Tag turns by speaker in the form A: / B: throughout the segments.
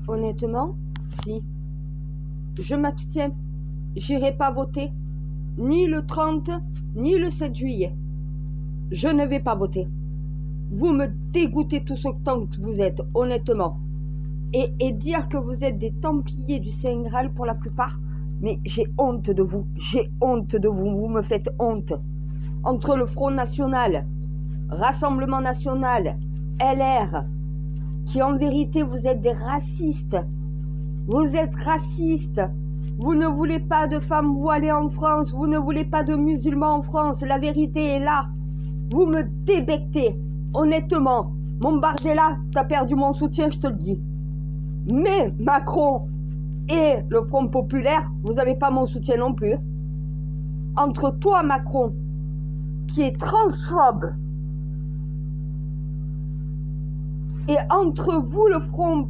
A: Honnêtement, si. Je m'abstiens. J'irai pas voter. Ni le 30, ni le 7 juillet. Je ne vais pas voter. Vous me dégoûtez tous autant que vous êtes, honnêtement. Et dire que vous êtes des Templiers du Saint Graal pour la plupart, mais j'ai honte de vous. J'ai honte de vous. Vous me faites honte. Entre le Front National, Rassemblement National, LR, qui en vérité vous êtes des racistes. Vous êtes racistes. Vous ne voulez pas de femmes voilées en France. Vous ne voulez pas de musulmans en France. La vérité est là. Vous me débectez. Honnêtement, mon Bardella, t'as perdu mon soutien, je te le dis. Mais Macron et le Front Populaire, vous n'avez pas mon soutien non plus. Entre toi, Macron, qui est transphobe, et entre vous, le Front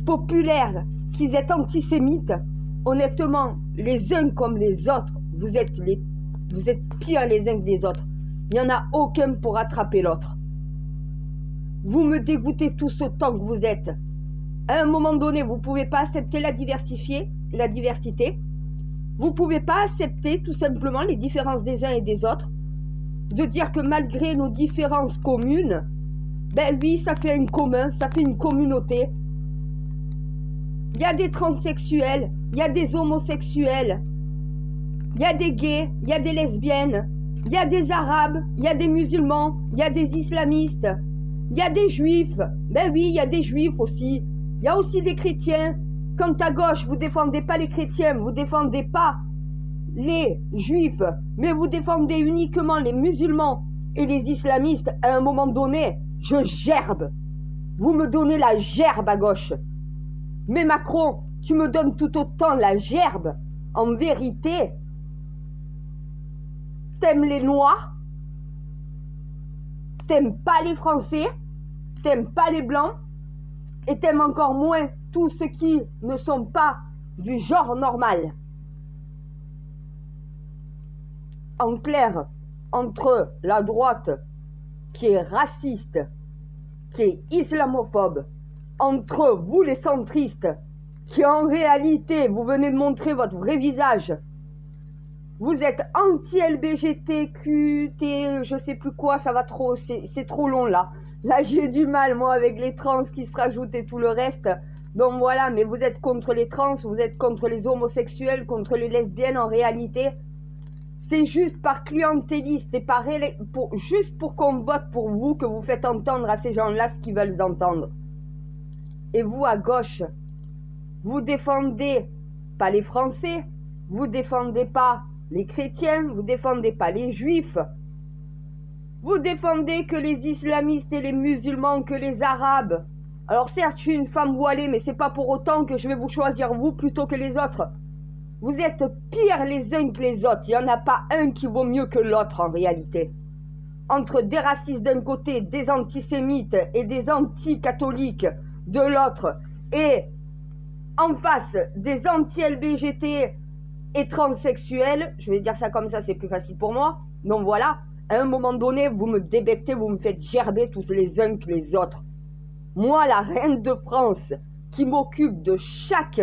A: Populaire, qui êtes antisémites, honnêtement, les uns comme les autres, vous êtes pires les uns que les autres. Il n'y en a aucun pour rattraper l'autre. Vous me dégoûtez tous autant que vous êtes. À un moment donné, vous ne pouvez pas accepter la diversité. Vous ne pouvez pas accepter tout simplement les différences des uns et des autres. De dire que malgré nos différences communes, ben oui, ça fait un commun, ça fait une communauté. Il y a des transsexuels, il y a des homosexuels, il y a des gays, il y a des lesbiennes, il y a des arabes, il y a des musulmans, il y a des islamistes, il y a des juifs. Ben oui, il y a des juifs aussi. Il y a aussi des chrétiens. Quand à gauche, vous ne défendez pas les chrétiens, vous ne défendez pas les juifs, mais vous défendez uniquement les musulmans et les islamistes, à un moment donné, je gerbe. Vous me donnez la gerbe à gauche. Mais Macron, tu me donnes tout autant la gerbe. En vérité, t'aimes les Noirs, t'aimes pas les Français, t'aimes pas les Blancs, et t'aimes encore moins tous ceux qui ne sont pas du genre normal. En clair, entre la droite qui est raciste, qui est islamophobe, entre vous les centristes, qui en réalité, vous venez de montrer votre vrai visage, vous êtes anti-LBGTQ, je sais plus quoi, ça va trop, c'est trop long là. Là, j'ai du mal, moi, avec les trans qui se rajoutent et tout le reste. Donc voilà, mais vous êtes contre les trans, vous êtes contre les homosexuels, contre les lesbiennes en réalité. C'est juste par clientéliste et juste pour qu'on vote pour vous que vous faites entendre à ces gens-là ce qu'ils veulent entendre. Et vous, à gauche, vous défendez pas les Français, vous défendez pas les chrétiens, vous défendez pas les juifs. Vous défendez que les islamistes et les musulmans, que les arabes. Alors certes, je suis une femme voilée, mais c'est pas pour autant que je vais vous choisir vous plutôt que les autres. Vous êtes pires les uns que les autres. Il n'y en a pas un qui vaut mieux que l'autre en réalité. Entre des racistes d'un côté, des antisémites et des anti-catholiques de l'autre, et en face des anti-LBGT et transsexuels, je vais dire ça comme ça, c'est plus facile pour moi. Donc voilà. À un moment donné, vous me débectez, vous me faites gerber tous les uns que les autres. Moi, la reine de France, qui m'occupe de chaque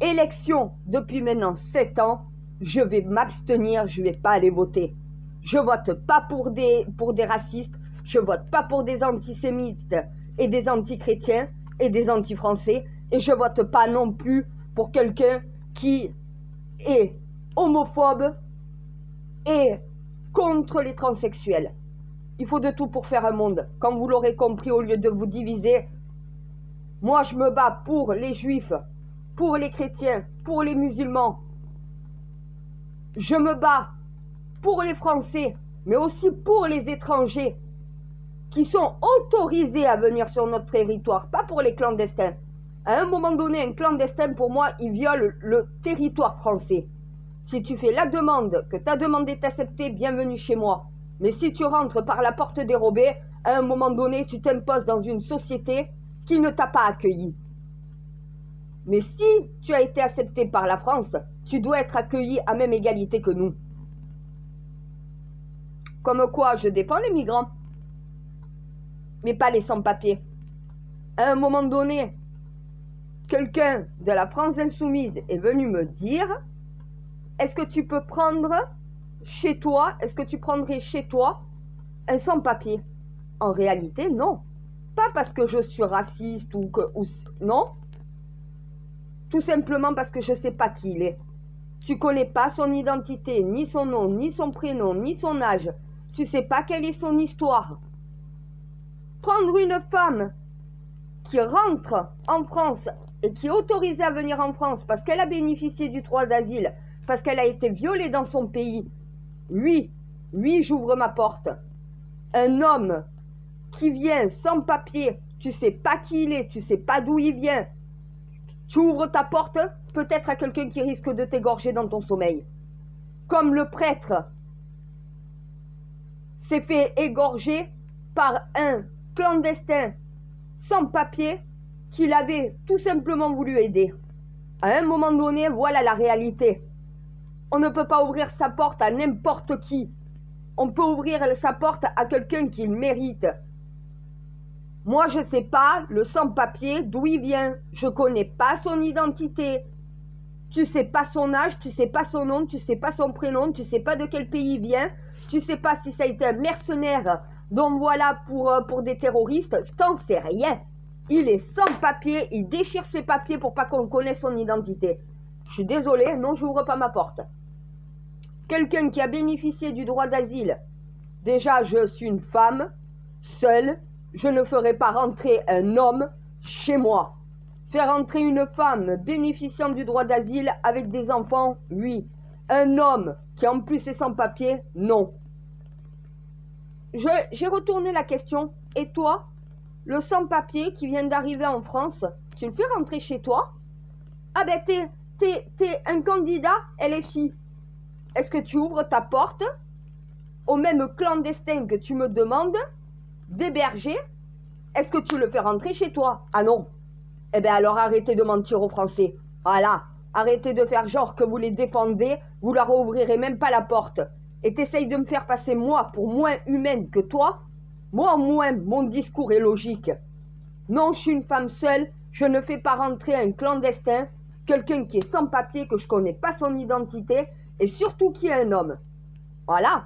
A: élection depuis maintenant 7 ans, je vais m'abstenir, je ne vais pas aller voter. Je vote pas pour des racistes, je vote pas pour des antisémites et des anti-chrétiens et des anti-français, et je vote pas non plus pour quelqu'un qui est homophobe et contre les transsexuels. Il faut de tout pour faire un monde. Comme vous l'aurez compris, au lieu de vous diviser, moi je me bats pour les juifs, pour les chrétiens, pour les musulmans. Je me bats pour les Français, mais aussi pour les étrangers qui sont autorisés à venir sur notre territoire, pas pour les clandestins. À un moment donné, un clandestin, pour moi, il viole le territoire français. Si tu fais la demande, que ta demande est acceptée, bienvenue chez moi. Mais si tu rentres par la porte dérobée, à un moment donné, tu t'imposes dans une société qui ne t'a pas accueilli. Mais si tu as été accepté par la France, tu dois être accueilli à même égalité que nous. Comme quoi, je défends les migrants, mais pas les sans-papiers. À un moment donné, quelqu'un de la France insoumise est venu me dire, est-ce que tu peux prendre chez toi, est-ce que tu prendrais chez toi un sans-papier? En réalité, non. Pas parce que je suis raciste non. Tout simplement parce que je ne sais pas qui il est. Tu connais pas son identité, ni son nom, ni son prénom, ni son âge. Tu sais pas quelle est son histoire. Prendre une femme qui rentre en France et qui est autorisée à venir en France parce qu'elle a bénéficié du droit d'asile, parce qu'elle a été violée dans son pays, lui, j'ouvre ma porte. Un homme qui vient sans papier, tu sais pas qui il est, tu sais pas d'où il vient, tu ouvres ta porte peut-être à quelqu'un qui risque de t'égorger dans ton sommeil. Comme le prêtre s'est fait égorger par un clandestin sans papier qu'il avait tout simplement voulu aider. À un moment donné, voilà la réalité. On ne peut pas ouvrir sa porte à n'importe qui. On peut ouvrir sa porte à quelqu'un qui le mérite. Moi, je ne sais pas le sans-papier d'où il vient. Je ne connais pas son identité. Tu sais pas son âge, tu sais pas son nom, tu sais pas son prénom, tu sais pas de quel pays il vient. Tu sais pas si ça a été un mercenaire, donc voilà, pour des terroristes. T'en sais rien. Il est sans papier, il déchire ses papiers pour pas qu'on connaisse son identité. Je suis désolée, non, je n'ouvre pas ma porte. Quelqu'un qui a bénéficié du droit d'asile, déjà je suis une femme, seule, je ne ferai pas rentrer un homme chez moi. Faire entrer une femme bénéficiant du droit d'asile avec des enfants, oui. Un homme qui en plus est sans papier, non. J'ai retourné la question. Et toi, le sans-papier qui vient d'arriver en France, tu le fais rentrer chez toi? Ah ben t'es un candidat LFI. Est-ce que tu ouvres ta porte au même clandestin que tu me demandes d'héberger? Est-ce que tu le fais rentrer chez toi? Ah non. Eh bien alors arrêtez de mentir aux Français. Voilà. Arrêtez de faire genre que vous les défendez, vous leur ouvrirez même pas la porte. Et t'essayes de me faire passer moi pour moins humaine que toi? Moi au moins, mon discours est logique. Non, je suis une femme seule, je ne fais pas rentrer un clandestin, quelqu'un qui est sans papier, que je connais pas son identité, et surtout qui est un homme. Voilà.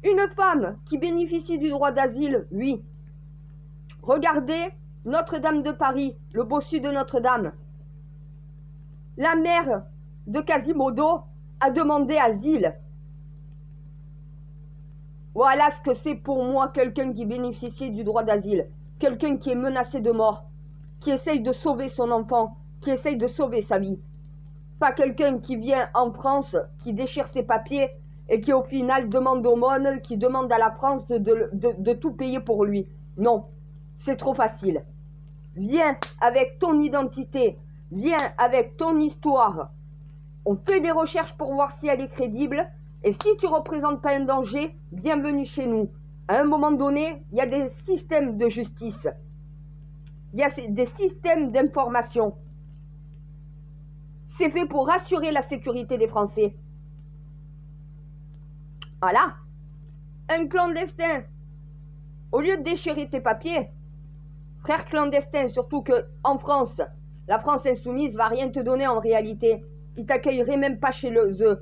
A: Une femme qui bénéficie du droit d'asile, oui. Regardez Notre-Dame de Paris, le bossu de Notre-Dame. La mère de Quasimodo a demandé asile. Voilà ce que c'est pour moi quelqu'un qui bénéficie du droit d'asile. Quelqu'un qui est menacé de mort, qui essaye de sauver son enfant, qui essaye de sauver sa vie. Pas quelqu'un qui vient en France, qui déchire ses papiers et qui au final demande au monde, qui demande à la France de tout payer pour lui. Non, c'est trop facile. Viens avec ton identité, viens avec ton histoire. On fait des recherches pour voir si elle est crédible. Et si tu ne représentes pas un danger, bienvenue chez nous. À un moment donné, il y a des systèmes de justice. Il y a des systèmes d'information. C'est fait pour assurer la sécurité des Français. Voilà. Un clandestin. Au lieu de déchirer tes papiers, frère clandestin, surtout qu'en France, la France insoumise va rien te donner en réalité. Ils t'accueilleraient même pas chez eux.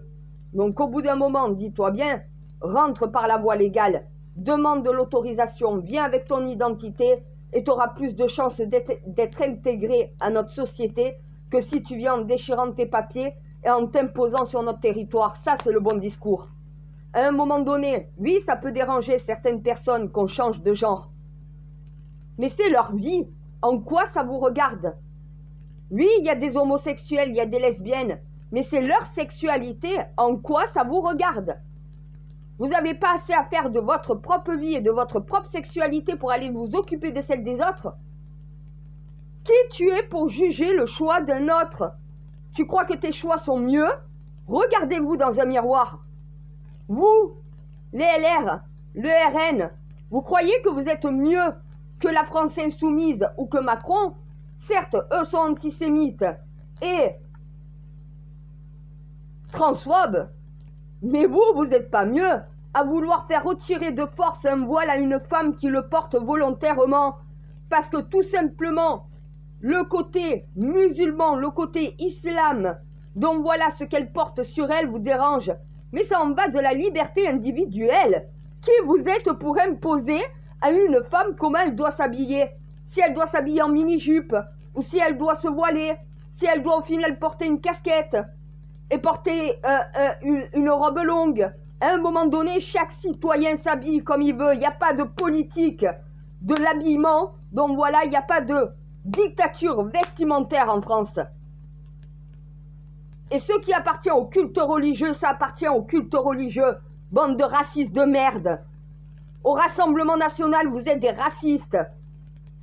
A: Donc au bout d'un moment, dis-toi bien, rentre par la voie légale, demande de l'autorisation, viens avec ton identité et tu auras plus de chances d'être intégré à notre société que si tu viens en déchirant tes papiers et en t'imposant sur notre territoire. Ça, c'est le bon discours. À un moment donné, oui, ça peut déranger certaines personnes qu'on change de genre. Mais c'est leur vie. En quoi ça vous regarde? Oui, il y a des homosexuels, il y a des lesbiennes. Mais c'est leur sexualité, en quoi ça vous regarde? Vous n'avez pas assez à faire de votre propre vie et de votre propre sexualité pour aller vous occuper de celle des autres? Qui tu es pour juger le choix d'un autre? Tu crois que tes choix sont mieux? Regardez-vous dans un miroir. Vous, les LR, le RN, vous croyez que vous êtes mieux que la France insoumise ou que Macron? Certes, eux sont antisémites et transphobes, mais vous n'êtes pas mieux à vouloir faire retirer de force un voile à une femme qui le porte volontairement parce que tout simplement, le côté musulman, le côté islam, donc voilà, ce qu'elle porte sur elle vous dérange. Mais ça en va de la liberté individuelle. Qui vous êtes pour imposer à une femme comment elle doit s'habiller? Si elle doit s'habiller en mini-jupe, ou si elle doit se voiler, si elle doit au final porter une casquette et porter une robe longue. À un moment donné, chaque citoyen s'habille comme il veut. Il n'y a pas de politique de l'habillement. Donc voilà, il n'y a pas de dictature vestimentaire en France. Et ce qui appartient au culte religieux, ça appartient au culte religieux. Bande de racistes de merde. Au Rassemblement national, vous êtes des racistes.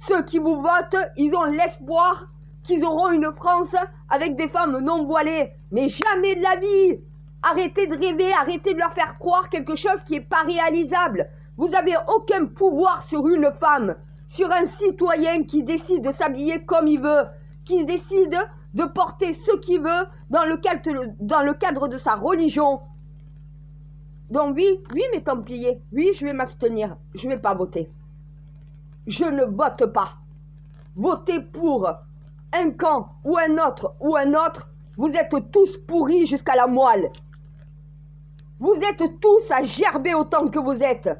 A: Ceux qui vous votent, ils ont l'espoir qu'ils auront une France avec des femmes non voilées. Mais jamais de la vie. Arrêtez de rêver, arrêtez de leur faire croire quelque chose qui n'est pas réalisable. Vous n'avez aucun pouvoir sur une femme, sur un citoyen qui décide de s'habiller comme il veut, qui décide de porter ce qu'il veut dans le cadre de sa religion. Donc oui, mes Templiers, oui, je vais m'abstenir, je ne vais pas voter. Je ne vote pas. Votez pour un camp ou un autre, vous êtes tous pourris jusqu'à la moelle. Vous êtes tous à gerber autant que vous êtes.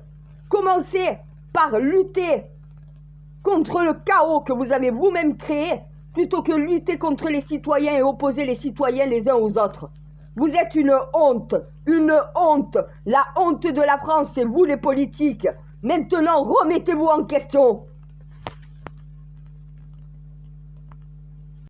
A: Commencez par lutter contre le chaos que vous avez vous-même créé, plutôt que lutter contre les citoyens et opposer les citoyens les uns aux autres. Vous êtes une honte, la honte de la France, c'est vous les politiques. Maintenant, remettez-vous en question.